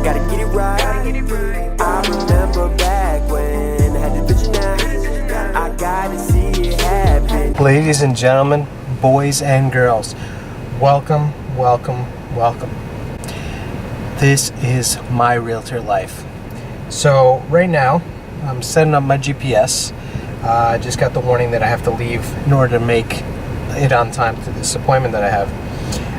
Gotta get it right. I remember back when I had the vision now. I gotta see it happen. Ladies and gentlemen, boys and girls, welcome, welcome, welcome. This is my realtor life. So right now, I'm setting up my GPS. I just got the warning that I have to leave in order to make it on time to this appointment that I have.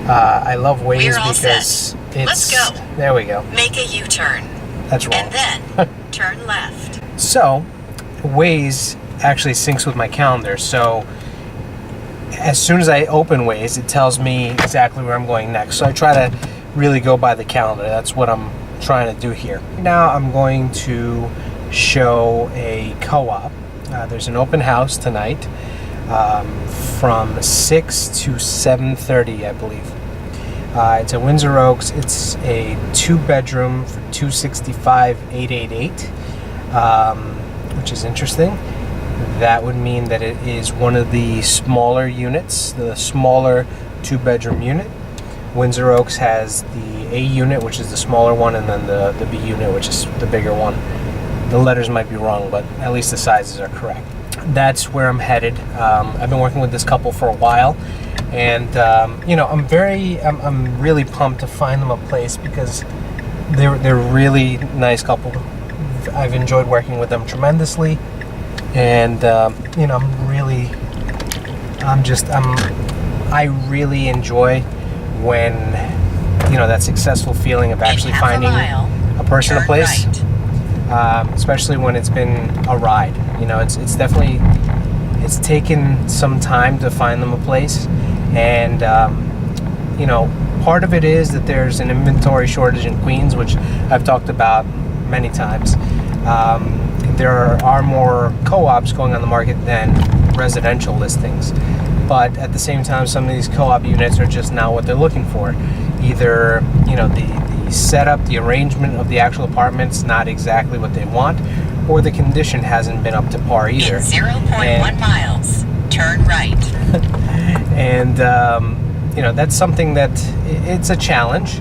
I love Waze because it's... Let's go. There we go. Make a U-turn. That's wrong. And then turn left. So, Waze actually syncs with my calendar. So, as soon as I open Waze, it tells me exactly where I'm going next. So I try to really go by the calendar. That's what I'm trying to do here. Now I'm going to show a co-op. There's an open house tonight from 6 to 7:30, I believe. It's at Windsor Oaks. It's a 2-bedroom for $265,888, which is interesting. That would mean that it is one of the smaller units, the smaller 2-bedroom unit. Windsor Oaks has the A unit, which is the smaller one, and then the B unit, which is the bigger one. The letters might be wrong, but at least the sizes are correct. That's where I'm headed. I've been working with this couple for a while, and I'm really pumped to find them a place because they're a really nice couple. I've enjoyed working with them tremendously, and I really enjoy when that successful feeling of actually finding a person, a place. Right. Especially when it's been a ride. It's taken some time to find them a place, and part of it is that there's an inventory shortage in Queens, which I've talked about many times. There are more co-ops going on the market than residential listings, but at the same time, some of these co-op units are just not what they're looking for. Either the setup, the arrangement of the actual apartment's not exactly what they want, or the condition hasn't been up to par either. In 0.1 miles, turn right. And that's something that it's a challenge.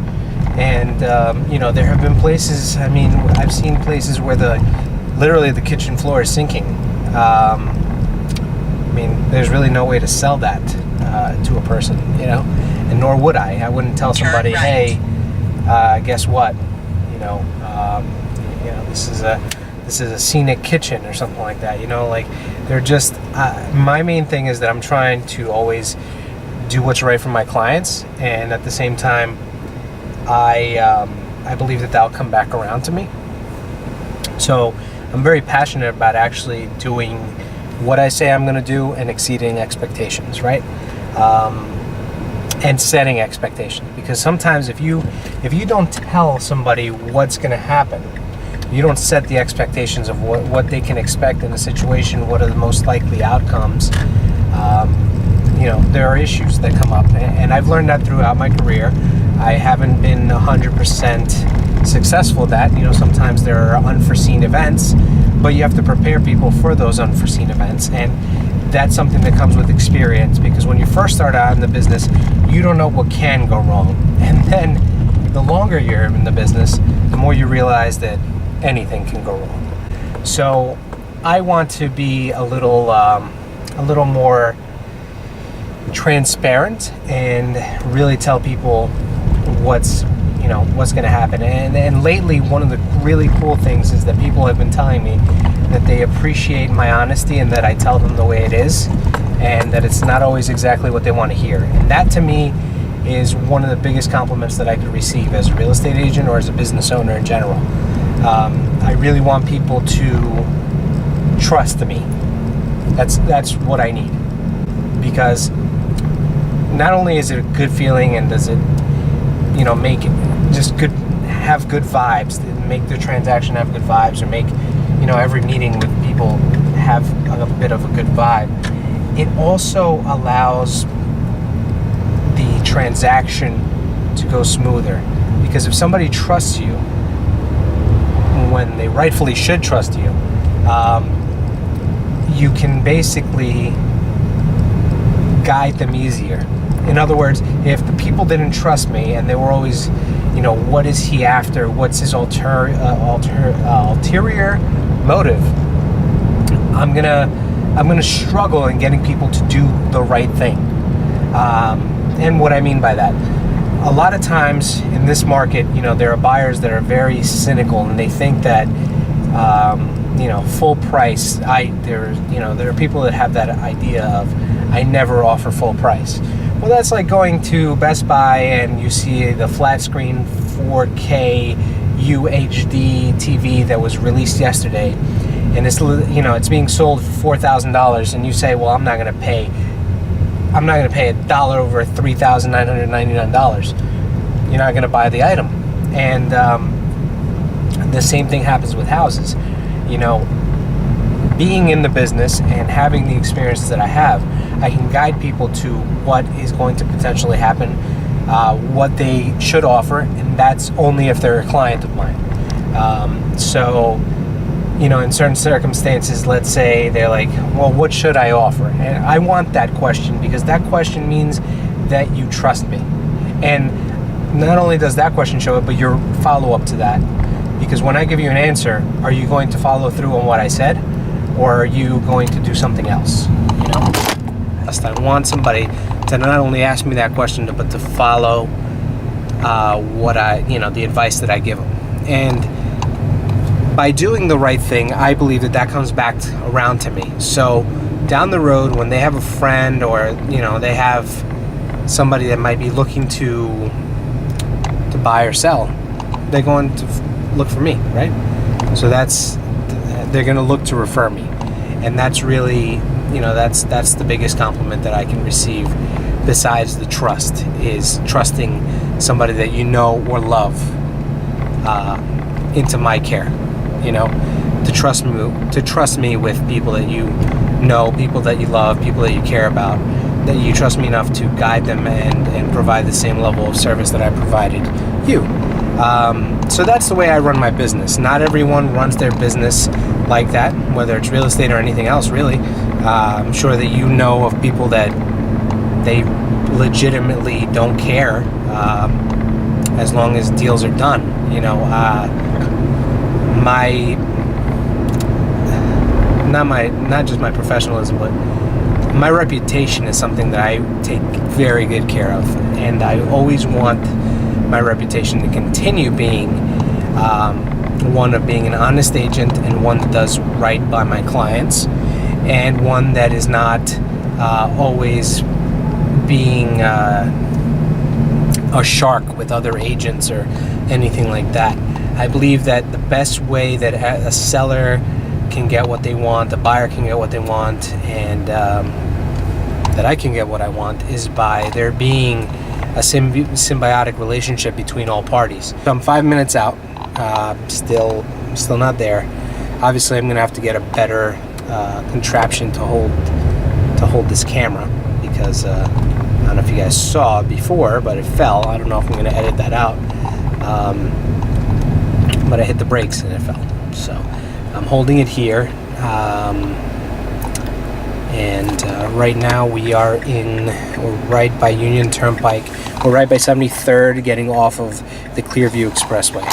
And there have been places. I mean, I've seen places where literally the kitchen floor is sinking. There's really no way to sell that to a person, and nor would I. I wouldn't tell somebody, right. Hey, guess what? This is a scenic kitchen or something like that. They're just. My main thing is that I'm trying to always do what's right for my clients, and at the same time, I believe that that'll come back around to me. So I'm very passionate about actually doing what I say I'm going to do and exceeding expectations, right? And setting expectations, because sometimes if you don't tell somebody what's going to happen, you don't set the expectations of what they can expect in a situation, what are the most likely outcomes, there are issues that come up, and I've learned that throughout my career. I haven't been 100% successful at that. Sometimes there are unforeseen events, but you have to prepare people for those unforeseen events, and that's something that comes with experience, because when you first start out in the business, you don't know what can go wrong. And then the longer you're in the business, the more you realize that anything can go wrong. So I want to be a little more transparent and really tell people what's going to happen. And lately, one of the really cool things is that people have been telling me that they appreciate my honesty and that I tell them the way it is, and that it's not always exactly what they want to hear. And that, to me, is one of the biggest compliments that I could receive as a real estate agent or as a business owner in general. I really want people to trust me. That's what I need, because not only is it a good feeling and does it make it just good, have good vibes, make the transaction have good vibes, or make every meeting with people have a bit of a good vibe, it also allows the transaction to go smoother. Because if somebody trusts you when they rightfully should trust you, you can basically guide them easier. In other words, if the people didn't trust me and they were always, you know, what is he after? What's his ulterior motive? I'm gonna struggle in getting people to do the right thing. And what I mean by that, a lot of times in this market, you know, there are buyers that are very cynical, and they think that, you know, full price. There are people that have that idea of, I never offer full price. Well, that's like going to Best Buy and you see the flat screen 4K UHD TV that was released yesterday, and it's, you know, it's being sold for $4,000, and you say, well, I'm not going to pay $1 over $3,999. You're not going to buy the item. And the same thing happens with houses. You know, being in the business and having the experience that I have, I can guide people to what is going to potentially happen, what they should offer, and that's only if they're a client of mine. So, you know, in certain circumstances, let's say they're like, well, what should I offer? And I want that question, because that question means that you trust me. And not only does that question show it, but your follow-up to that. Because when I give you an answer, are you going to follow through on what I said, or are you going to do something else? You know, I want somebody to not only ask me that question, but to follow the advice that I give them. And by doing the right thing, I believe that comes back around to me. So down the road, when they have a friend, or, you know, they have somebody that might be looking to buy or sell, they're going to look for me, right? So they're going to look to refer me. And that's really, you know, that's the biggest compliment that I can receive, besides the trust, is trusting somebody that you know or love into my care. You know, to trust me with people that you know, people that you love, people that you care about, that you trust me enough to guide them and provide the same level of service that I provided you. So that's the way I run my business. Not everyone runs their business like that, whether it's real estate or anything else, really. I'm sure that you know of people that they legitimately don't care as long as deals are done. You know, not just my professionalism, but my reputation is something that I take very good care of, and I always want my reputation to continue being one of being an honest agent, and one that does right by my clients, and one that is not always being a shark with other agents or anything like that. I believe that the best way that a seller can get what they want, a buyer can get what they want, and that I can get what I want, is by there being a symbiotic relationship between all parties. So I'm 5 minutes out, still not there. Obviously, I'm going to have to get a better contraption to hold this camera, because I don't know if you guys saw before, but it fell. I don't know if I'm going to edit that out. But I hit the brakes and it fell. So I'm holding it here. Right now we're right by Union Turnpike. We're right by 73rd, getting off of the Clearview Expressway.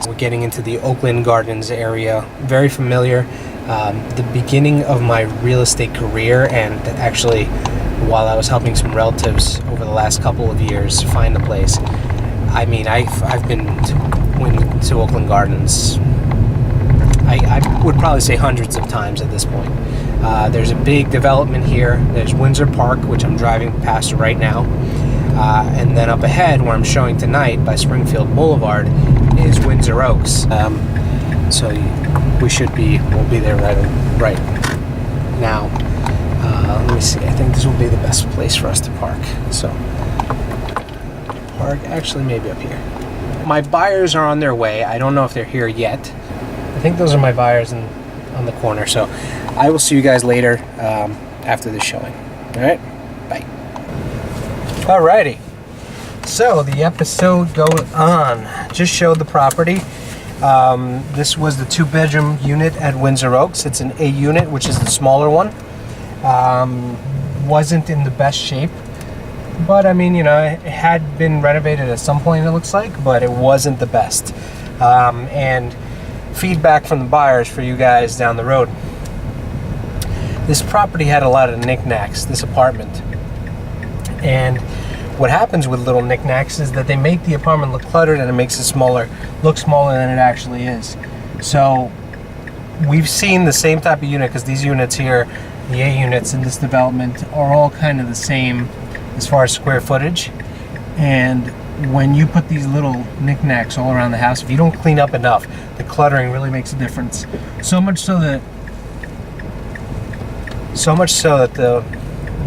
We're getting into the Oakland Gardens area. Very familiar. The beginning of my real estate career, and actually while I was helping some relatives over the last couple of years find a place. I mean, I've been to Oakland Gardens, I would probably say hundreds of times at this point. There's a big development here. There's Windsor Park, which I'm driving past right now. And then up ahead, where I'm showing tonight by Springfield Boulevard, is Windsor Oaks. So we'll be there right now. Let me see, I think this will be the best place for us to park. So, park, actually maybe up here. My buyers are on their way. I don't know if they're here yet. I think those are my buyers on the corner. So I will see you guys later after the showing. All right, bye. Alrighty. So the episode goes on. Just showed the property. This was the 2-bedroom unit at Windsor Oaks. It's an A unit, which is the smaller one. Wasn't in the best shape. But I mean, you know, it had been renovated at some point, it looks like, but it wasn't the best. And feedback from the buyers for you guys down the road. This property had a lot of knickknacks, this apartment. And what happens with little knickknacks is that they make the apartment look cluttered, and it makes it look smaller than it actually is. So we've seen the same type of unit, because these units here, the A units in this development, are all kind of the same as far as square footage. And when you put these little knickknacks all around the house, if you don't clean up enough, the cluttering really makes a difference. So much so that the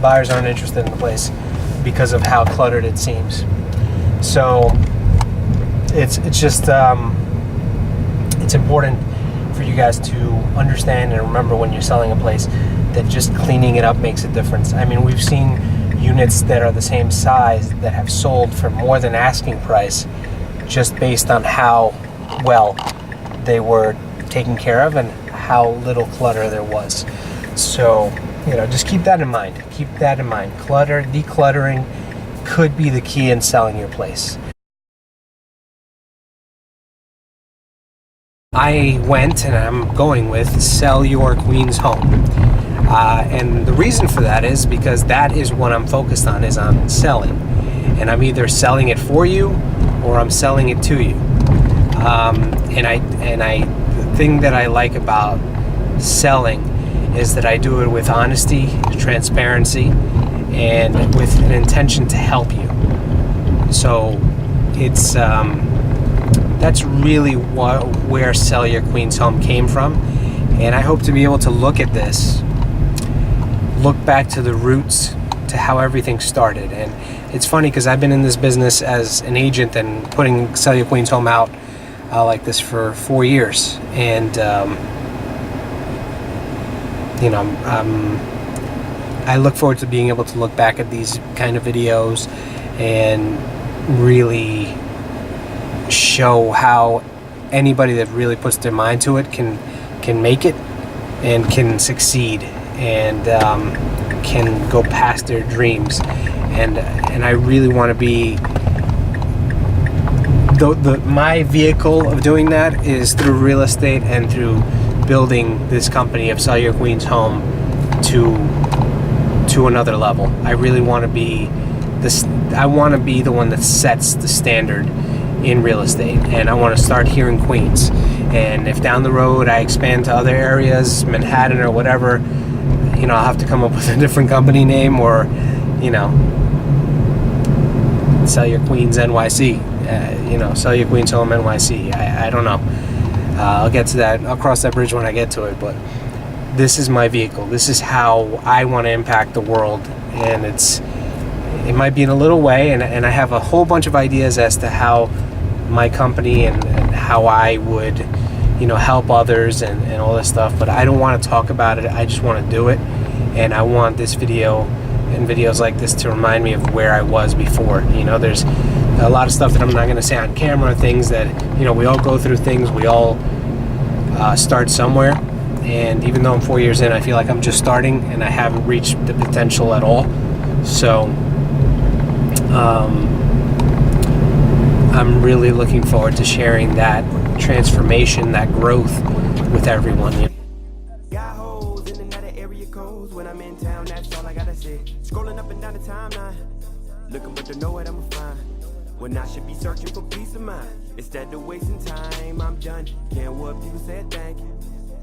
buyers aren't interested in the place because of how cluttered it seems. So it's just it's important for you guys to understand and remember when you're selling a place that just cleaning it up makes a difference. I mean, we've seen units that are the same size that have sold for more than asking price just based on how well they were taken care of and how little clutter there was. So, you know, just keep that in mind. Keep that in mind. Decluttering could be the key in selling your place. I went, and I'm going with, sell your Queen's home. And the reason for that is because that is what I'm focused on, is on selling. And I'm either selling it for you or I'm selling it to you. The thing that I like about selling is that I do it with honesty, transparency, and with an intention to help you. So it's that's really where Sell Your Queen's Home came from. And I hope to be able to look at this, look back to the roots, to how everything started. And it's funny because I've been in this business as an agent and putting Sell Your Queen's Home out like this for 4 years. And you know, I look forward to being able to look back at these kind of videos and really show how anybody that really puts their mind to it can make it and can succeed and can go past their dreams. And I really want to be my vehicle of doing that is through real estate and through building this company of Sell Your Queen's Home to another level. I really want to be this. I want to be the one that sets the standard in real estate, and I want to start here in Queens. And if down the road I expand to other areas, Manhattan or whatever, you know, I'll have to come up with a different company name, or, you know, Sell Your Queens NYC, you know, Sell Your Queen's Home NYC. I don't know. I'll get to that. I'll cross that bridge when I get to it. But this is my vehicle. This is how I want to impact the world, and it might be in a little way. And I have a whole bunch of ideas as to how my company and how I would, you know, help others and all this stuff. But I don't want to talk about it. I just want to do it. And I want this video and videos like this to remind me of where I was before. You know, there's a lot of stuff that I'm not going to say on camera, things that, you know, we all go through things, we all start somewhere. And even though I'm 4 years in, I feel like I'm just starting and I haven't reached the potential at all. So I'm really looking forward to sharing that transformation, that growth with everyone. Got holes in and out of area codes. When I'm in town, that's all I gotta say. Scrolling up and down the timeline, looking but don't know what I'ma find. When I should be searching for peace of mind. Instead of wasting time, I'm done. Can't what people said, thank you.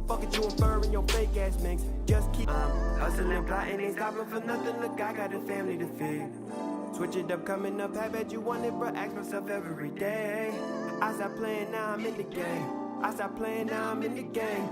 Fuck it, you inferring your fake ass minks. Just keep hustling, plotting, ain't stopping for nothing. Look, I got a family to feed. Switch it up, coming up, I bet you want it, but ask myself every day. I stop playing, now I'm in the game. I stop playing, now I'm in the game.